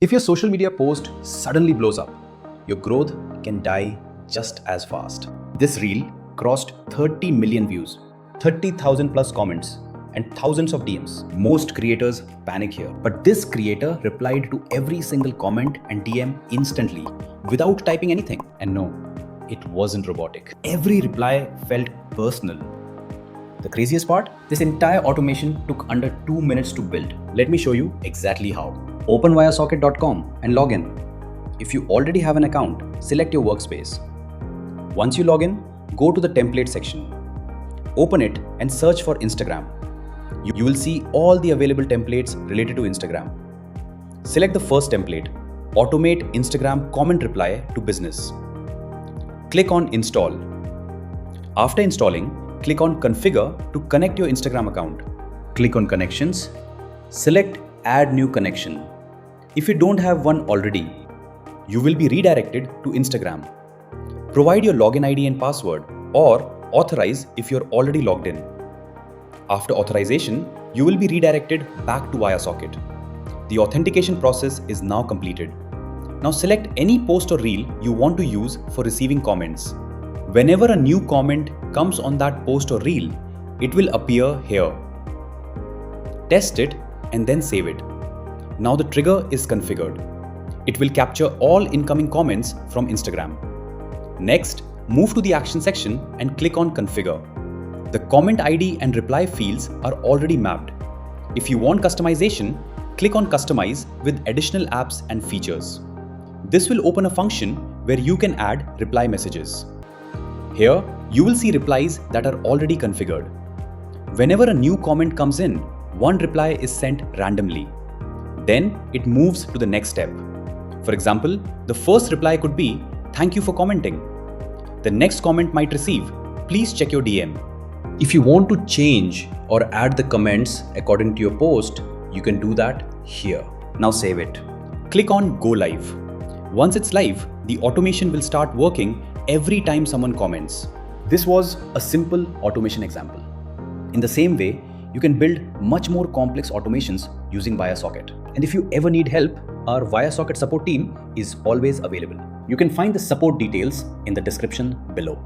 If your social media post suddenly blows up, your growth can die just as fast. This reel crossed 30 million views, 30,000 plus comments, and thousands of DMs. Most creators panic here, but this creator replied to every single comment and DM instantly without typing anything. And no, it wasn't robotic. Every reply felt personal. The craziest part? This entire automation took under 2 minutes to build. Let me show you exactly how. Open viaSocket.com and log in. If you already have an account, select your workspace. Once you log in, go to the template section. Open it and search for Instagram. You will see all the available templates related to Instagram. Select the first template, Automate Instagram Comment Reply to Business. Click on Install. After installing, click on Configure to connect your Instagram account. Click on Connections. Select Add New Connection. If you don't have one already, you will be redirected to Instagram. Provide your login ID and password or authorize if you're already logged in. After authorization, you will be redirected back to viaSocket. The authentication process is now completed. Now select any post or reel you want to use for receiving comments. Whenever a new comment comes on that post or reel, it will appear here. Test it and then save it. Now the trigger is configured. It will capture all incoming comments from Instagram. Next, move to the action section and click on Configure. The comment ID and reply fields are already mapped. If you want customization, click on Customize with additional apps and features. This will open a function where you can add reply messages. Here, you will see replies that are already configured. Whenever a new comment comes in, one reply is sent randomly. Then it moves to the next step. For example, the first reply could be, "Thank you for commenting." The next comment might receive, "Please check your DM." If you want to change or add the comments according to your post, you can do that here. Now save it. Click on Go Live. Once it's live, the automation will start working every time someone comments. This was a simple automation example. In the same way, you can build much more complex automations using viaSocket. And if you ever need help, our viaSocket support team is always available. You can find the support details in the description below.